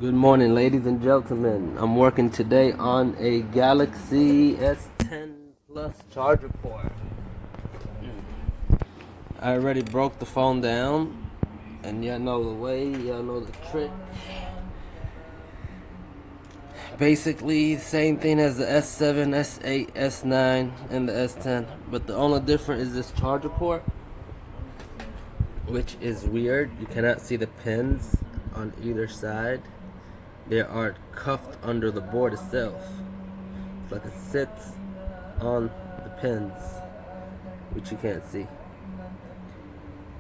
Good morning, ladies and gentlemen. I'm working today on a Galaxy S10 Plus charger port. I already broke the phone down, and y'all know the way, y'all know the trick. Basically, same thing as the S7, S8, S9, and the S10, but the only difference is this charger port, which is weird. You cannot see the pins on either side. They are cuffed under the board itself. It's like it sits on the pins, which you can't see.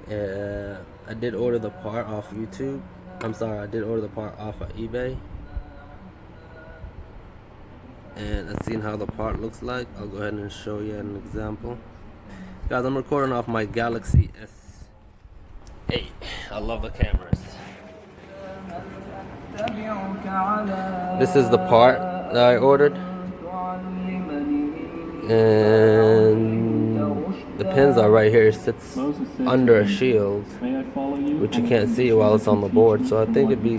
I did order the part off YouTube. I did order the part off of eBay. And I've seen how the part looks like. I'll go ahead and show you an example. Guys, I'm recording off my Galaxy S8. I love the cameras. This is the part that I ordered, and the pins are right here. It sits under a shield, which you can't see while it's on the board, so I think it'd be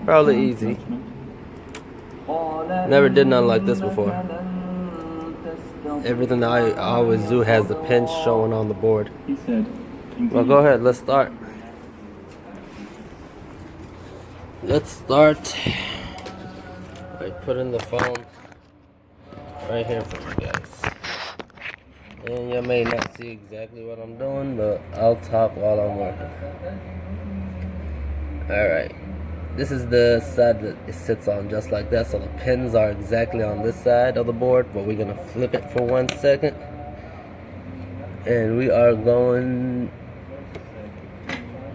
probably easy. Never did nothing like this before. Everything that I always do has the pins showing on the board. Well, go ahead, let's start. Let's start by putting the phone right here for you guys. And you may not see exactly what I'm doing, but I'll talk while I'm working. Alright, this is the side that it sits on, just like that. So the pins are exactly on this side of the board, but we're gonna flip it for 1 second. And we are going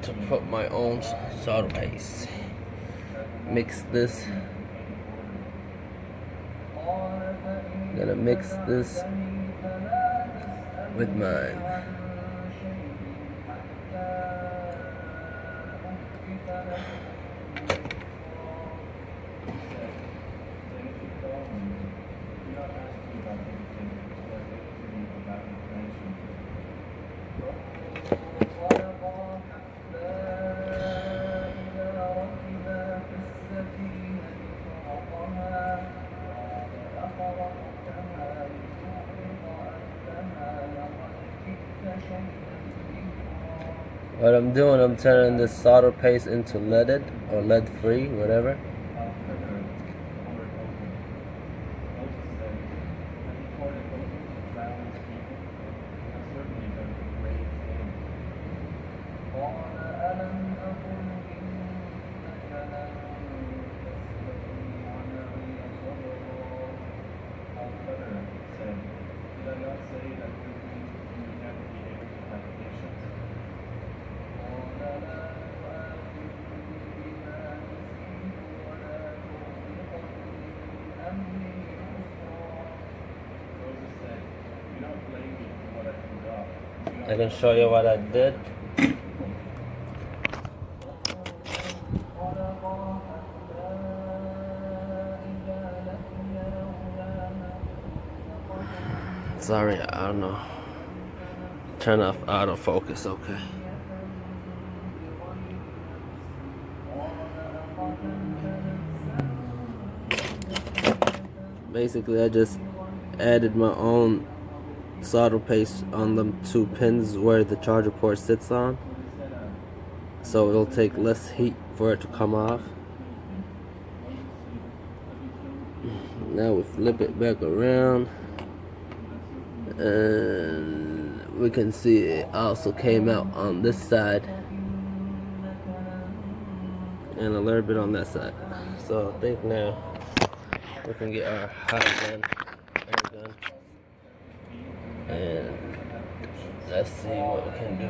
to put my own solder paste. Mix this. Gonna mix this with mine. What I'm doing, I'm turning this solder paste into leaded or lead free, whatever. I can show you what I did. Sorry, I don't know. Turn off autofocus, okay. Basically, I just added my own solder paste on the 2 pins where the charger port sits on, so it'll take less heat for it to come off. Now we flip it back around, and we can see it also came out on this side and a little bit on that side. So I think now we can get our hot gun, air gun, and let's see what we can do.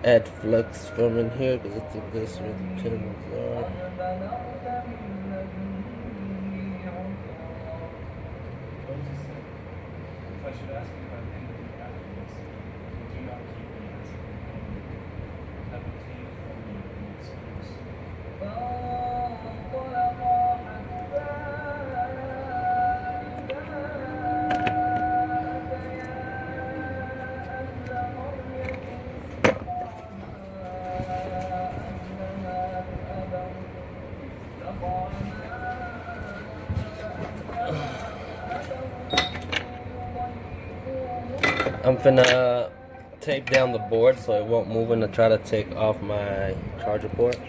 Add flux from in here, because I think that's where the pins are. I'm finna tape down the board so it won't move and to try to take off my charger port. A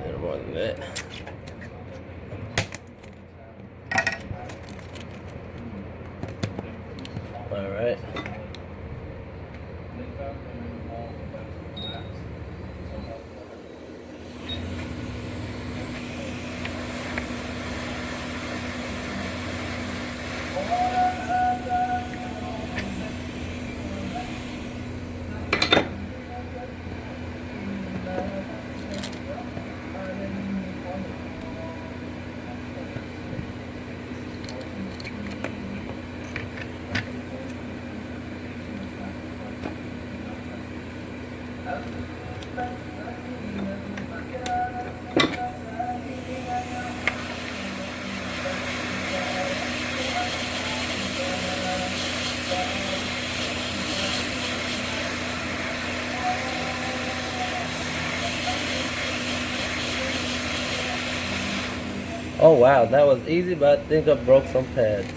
little more than that. All right. Oh wow, that was easy, but I think I broke some pads.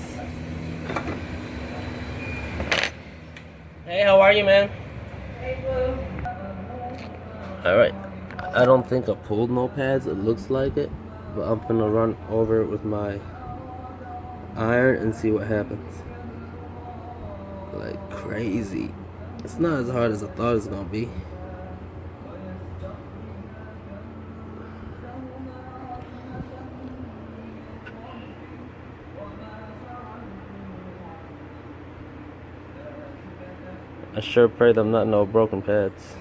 Hey, how are you, man? Hey, Blue. Alright, I don't think I pulled no pads, it looks like it, but I'm gonna run over it with my iron and see what happens. Like crazy. It's not as hard as I thought it was gonna be. I sure pray them not no broken pads.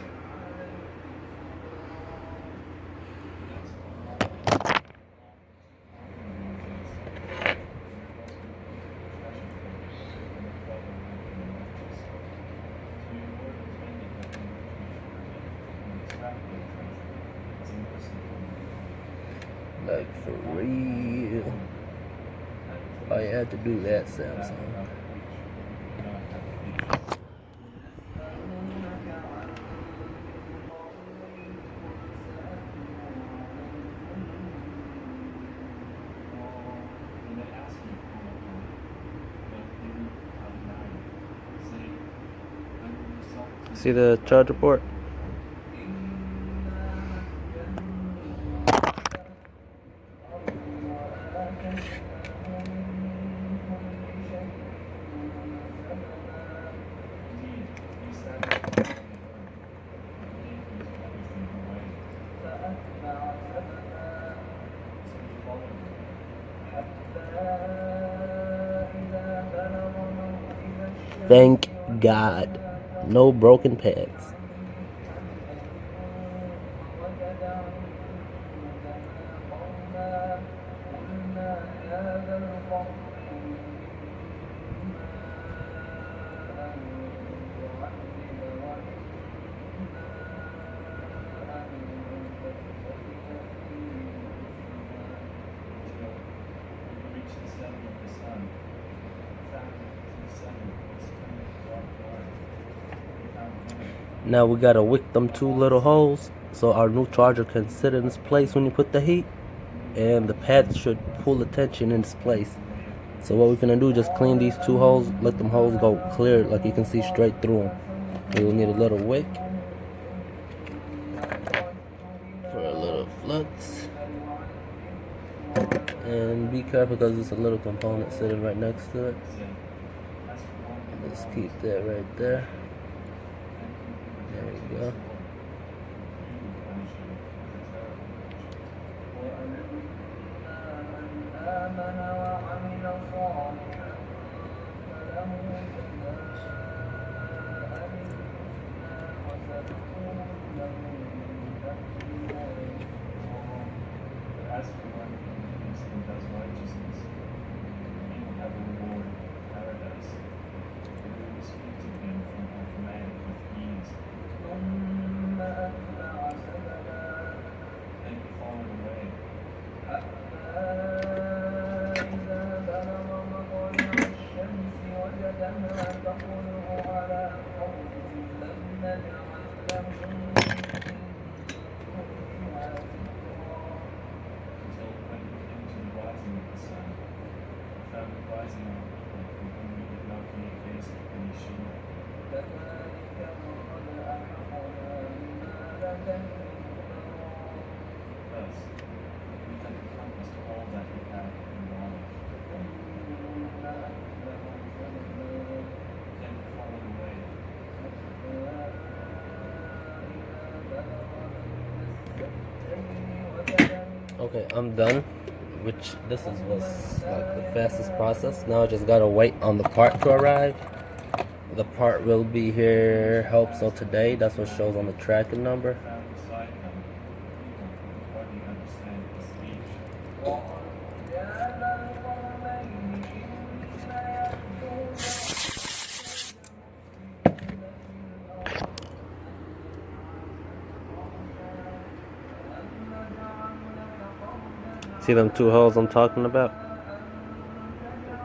Like for real. Why you had to do that, Samsung? See the charger port? Thank God. No broken pads. Now we gotta wick them two little holes so our new charger can sit in its place when you put the heat, and the pads should pull the tension in its place. So what we're gonna do is just clean these two holes, let them holes go clear, like you can see straight through them. We will need a little wick for a little flux, and be careful because there's a little component sitting right next to it. Let's keep that right there. There we go. Okay, I'm done. Which this is was like the fastest process. Now I just gotta wait on the part to arrive. The part will be here, hope so today. That's what shows on the tracking number. See them two holes I'm talking about?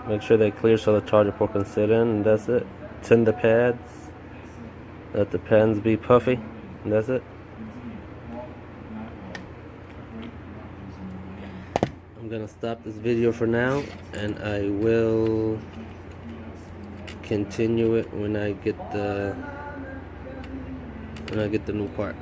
Make sure they're clear so the charger port can sit in, and that's it. Tin the pads. Let the pens be puffy, and that's it. I'm gonna stop this video for now, and I will continue it when I get the new part.